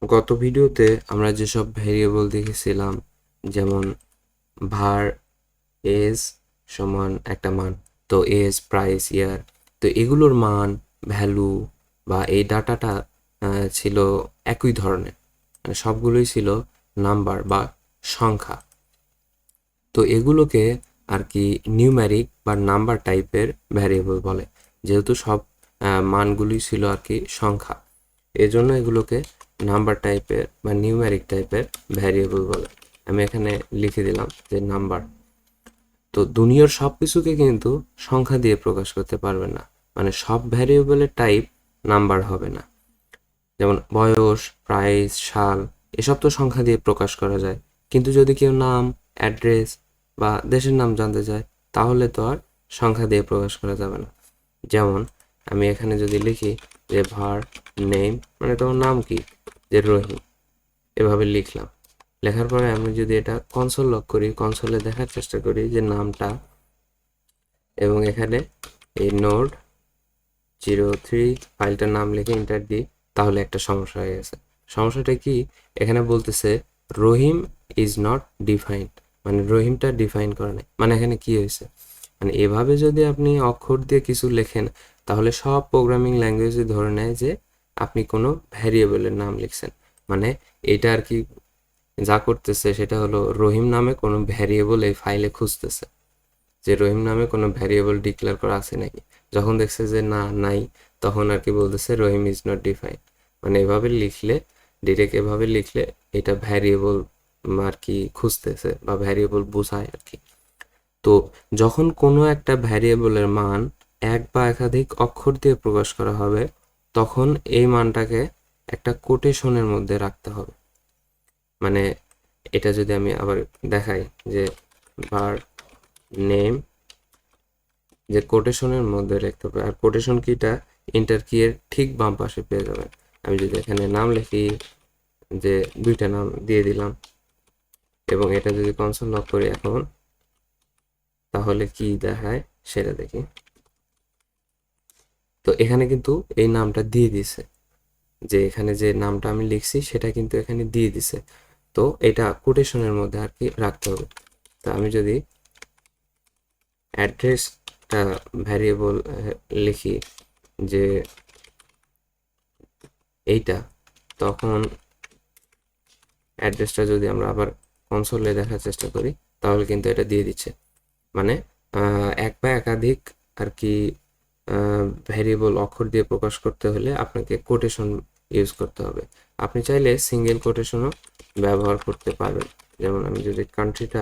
গত ভিডিওতে আমরা যেসব ভেরিয়েবল দেখেছিলাম, যেমন var এজ সমান একটা মান, তো এজ, প্রাইস, ইয়ার, তো এগুলোর মান, ভ্যালু বা এই ডাটাটা ছিল একই ধরনের, মানে সবগুলোই ছিল নাম্বার বা সংখ্যা। তো এগুলোকে আর কি নিউম্যারিক বা নাম্বার টাইপের ভ্যারিয়েবল বলে, যেহেতু সব মানগুলি ছিল আর কি সংখ্যা, এজন্য এগুলোকে নাম্বার টাইপের বা নিউম্যারিক টাইপের ভ্যারিয়েবল বলে। আমি এখানে লিখে দিলাম যে নাম্বার। তো দুনিয়ার সব কিছুকে কিন্তু সংখ্যা দিয়ে প্রকাশ করতে পারবে না, মানে সব ভ্যারিয়েবলের টাইপ নাম্বার হবে না। যেমন বয়স, প্রাইস, সাল, এসব তো সংখ্যা দিয়ে প্রকাশ করা যায়, কিন্তু যদি কেউ নাম, অ্যাড্রেস বা দেশের নাম জানতে চায়, তাহলে তো আর সংখ্যা দিয়ে প্রকাশ করা যাবে না। যেমন আমি এখানে যদি লিখি যে ভার নেম, মানে তোমার নাম কি, যে রহিম, এভাবে লিখলাম। লেখার পরে আমি যদি এটা কনসোল লক করি, কনসোলে দেখার চেষ্টা করি যে নামটা, এবং এখানে এই নোড 03 ফাইলটার নাম লিখে এন্টার দিই, তাহলে একটা সমস্যা হয়ে গেছে। সমস্যাটা কি? এখানে বলতেছে রহিম ইজ নট ডিফাইন্ড, মানে রহিমটা ডিফাইন করা নেই। মানে এখানে কি হয়েছে, মানে এভাবে যদি আপনি অক্ষর দিয়ে কিছু লেখেন, তাহলে সব প্রোগ্রামিং ল্যাঙ্গুয়েজে ধরে নেয় যে আপনি কোনো ভ্যারিয়েবলের নাম লিখছেন। মানে এটা আর কি যা করতেছে সেটা হলো রহিম নামে কোনো ভ্যারিয়েবল এই ফাইলে খুঁজতেছে, যে রহিম নামে কোনো ভ্যারিয়েবল ডিক্লেয়ার করা আছে নাকি। যখন দেখছে যে না, নাই, তখন আর কি বলতেছে রহিম ইজ নট ডিফাইন্ড। মানে এভাবে লিখলে, ডিরেক্ট এভাবে লিখলে এটা ভ্যারিয়েবল আর কি খুঁজতেছে বা ভ্যারিয়েবল বোঝায় আর কি। তো যখন কোনো একটা ভ্যারিয়েবলের মান এক বা একাধিক অক্ষর দিয়ে প্রকাশ করা হবে, তখন এই মানটাকে একটা কোটেশনের মধ্যে রাখতে হবে। মানে এটা যদি আমি আবার দেখাই যে var নেম, যে কোটেশনের মধ্যে লিখতে হবে, আর কোটেশন কিটা এন্টার কি এর ঠিক বাম পাশে পেয়ে যাবেন। আমি যদি এখানে নাম লিখি, যে দুইটা নাম দিয়ে দিলাম, এবং এটা যদি কনসোল লক করি এখন, তাহলে কি দেখায় সেটা দেখি। তো এখানে কিন্তু এই নামটা দিয়ে দিছে, যে এখানে যে নামটা আমি লিখছি সেটা কিন্তু এখানে দিয়ে দিছে। তো এটা কোটেশনের মধ্যে আর কি রাখতে হবে। তো আমি যদি অ্যাড্রেসটা ভ্যারিয়েবল লিখি যে এইটা, তখন অ্যাড্রেসটা যদি আমরা আবার কনসোলে দেখার চেষ্টা করি, তাহলে কিন্তু এটা দিয়ে দিচ্ছে। মানে এক বা একাধিক আর কি ভ্যারিয়েবল অক্ষর দিয়ে প্রকাশ করতে হলে আপনাকে কোটেশন ইউজ করতে হবে। আপনি চাইলে সিঙ্গেল কোটেশনও ব্যবহার করতে পারবেন। যেমন আমি যদি কান্ট্রিটা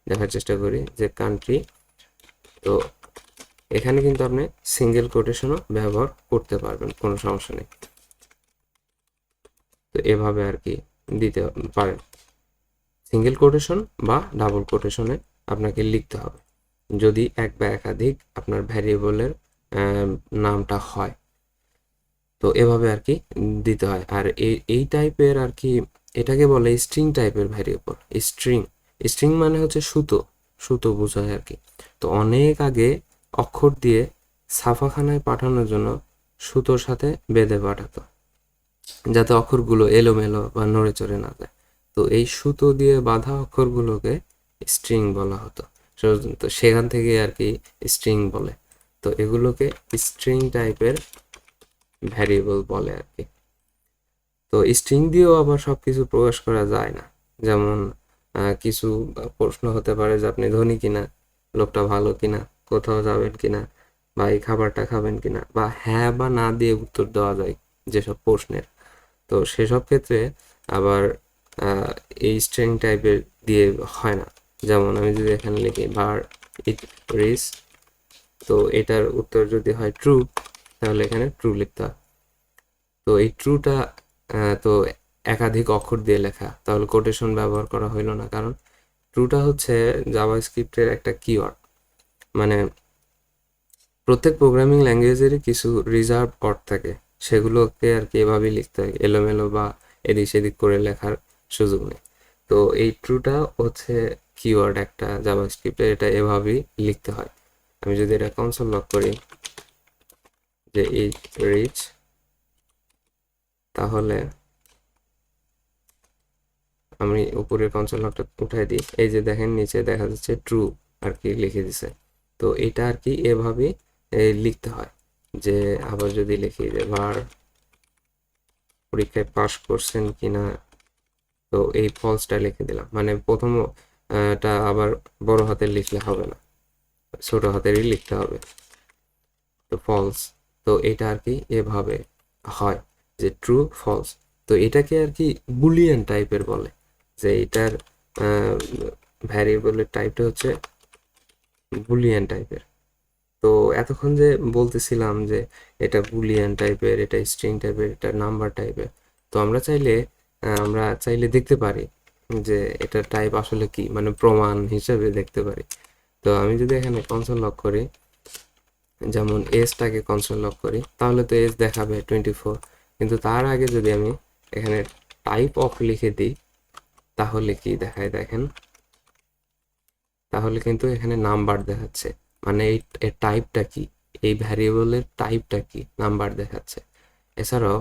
দেখার চেষ্টা করি, যে কান্ট্রি, তো এখানে কিন্তু আপনি সিঙ্গেল কোটেশনও ব্যবহার করতে পারবেন, কোনো সমস্যা নেই। তো এভাবে আর কি দিতে পারেন। সিঙ্গেল কোটেশন বা ডাবল কোটেশনে আপনাকে লিখতে হবে, যদি এক বা একাধিক আপনার ভ্যারিয়েবলের নামটা হয়। তো এভাবে আর কি দিতে হয়। আর এই টাইপের আর কি, এটাকে বলে স্ট্রিং টাইপের ভ্যারিয়েবল। স্ট্রিং, স্ট্রিং মানে হচ্ছে সুতো, সুতো বোঝায় আর কি। তো অনেক আগে অক্ষর দিয়ে ছাপাখানায় পাঠানোর জন্য সুতোর সাথে বেঁধে পাঠাতো, যাতে অক্ষরগুলো এলোমেলো বা নড়ে চড়ে না যায়। তো এই সুতো দিয়ে বাঁধা অক্ষরগুলোকে স্ট্রিং বলা হতো। তো সেখান থেকে আর কি স্ট্রিং বলে। তো এগুলোকে স্ট্রিং টাইপের ভ্যারিয়েবল বলে আর কি। তো স্ট্রিং দিয়েও আবার সবকিছু প্রকাশ করা যায় না। যেমন কিছু প্রশ্ন হতে পারে যে আপনি ধনী কিনা, লোকটা ভালো কিনা, কোথাও যাবেন কিনা, বা এই খাবারটা খাবেন কিনা, বা হ্যাঁ বা না দিয়ে উত্তর দেওয়া যায় যেসব প্রশ্নের। তো সেসব ক্ষেত্রে আবার এই স্ট্রিং টাইপের দিয়ে হয় না। যেমন আমি যদি এখানে লিখি var it is, তো এটার উত্তর যদি হয় ট্রু, তাহলে এখানে ট্রু লিখতে হয়। তো এই ট্রুটা তো একাধিক অক্ষর দিয়ে লেখা, তাহলে কোটেশন ব্যবহার করা হইলো না, কারণ ট্রুটা হচ্ছে জাভাস্ক্রিপ্টের একটা কিওয়ার্ড। মানে প্রত্যেক প্রোগ্রামিং ল্যাঙ্গুয়েজেরই কিছু রিজার্ভ ওয়ার্ড থাকে, সেগুলোকে আর কি এভাবেই লিখতে হয়, এলোমেলো বা এদিক সেদিক করে লেখার সুযোগ নেই। তো এই ট্রুটা হচ্ছে কিওয়ার্ড একটা জাভাস্ক্রিপ্টে, এটা এভাবেই লিখতে হয়। আমি যদি এটা কনসোল লক করি যে এই রিচ, তাহলে আমি উপরের কনসোল লকটা উঠাই দিই, এই যে দেখেন নিচে দেখা যাচ্ছে ট্রু আর কি লিখে দিছে। তো এটা আর কি এভাবে লিখতে হয়, যে আবার যদি লিখি যে var পরীক্ষায় পাস করছেন কিনা, তো এই ফলসটা লিখে দিলাম, মানে প্রথম টা আবার বড় হাতের লিখলে হবে না, ছোট হাতেরই লিখতে হবে, তো ফলস। তো এটা আর কি এভাবে হয় যে ট্রু ফলস। তো এটাকে আর কি বুলিয়ান টাইপের বলে, যে এটার ভ্যারিয়েবলের টাইপটা হচ্ছে বুলিয়ান টাইপের। তো এতক্ষণ যে বলতেছিলাম যে এটা বুলিয়ান টাইপের, এটা স্ট্রিং টাইপের, এটা নাম্বার টাইপের, তো আমরা চাইলে দেখতে পারি যে এটা টাইপ আসলে কি, মানে প্রমাণ হিসেবে দেখতে পারি। তো আমি যদি এখানে কনসোল লক করি, যেমন এজটাকে কনসোল লক করি, তাহলে তো এজ দেখাবে 24, কিন্তু তার আগে যদি আমি এখানে টাইপ অফ লিখে দিই, তাহলে কি দেখায় দেখেন, তাহলে কিন্তু এখানে নাম্বার দেখাচ্ছে, মানে এই টাইপটা কি, এই ভ্যারিয়েবলের টাইপটা কি, নাম্বার দেখাচ্ছে। এছাড়াও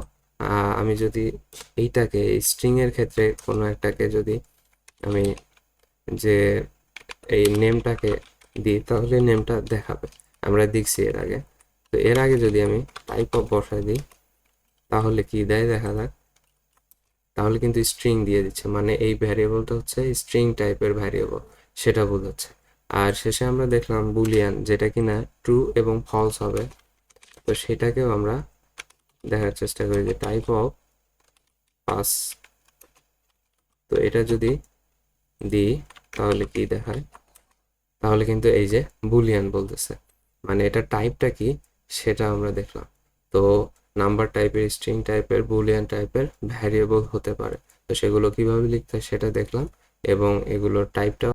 আমি যদি এইটাকে স্ট্রিং এর ক্ষেত্রে কোনো একটাকে যদি আমি যে এই নেমটাকে দিই, তাহলে নেমটা দেখাবে, আমরা দেখছি এর আগে। তো এর আগে যদি আমি টাইপ অফ বসাই দিই, তাহলে কি দেয় দেখা যাক, তাহলে কিন্তু স্ট্রিং দিয়ে দিচ্ছে, মানে এই ভ্যারিয়েবলটা হচ্ছে স্ট্রিং টাইপের ভ্যারিয়েবল, সেটা বোঝাচ্ছে। আর শেষে আমরা দেখলাম বুলিয়ান, যেটা কিনা ট্রু এবং ফলস হবে। তো সেটাকেও আমরা দেখার চেষ্টা করি যে টাইপ অফ পাস, তো এটা যদি দিই তাহলে কি দেখায়, তাহলে কিন্তু এই যে বুলিয়ান বলতেছে, মানে এটা টাইপটা কি সেটা আমরা দেখলাম। তো নাম্বার টাইপের, স্ট্রিং টাইপের, বুলিয়ান টাইপের ভ্যারিয়েবল হতে পারে, তো সেগুলো কিভাবে লিখতে হয় সেটা দেখলাম, এবং এগুলোর টাইপটা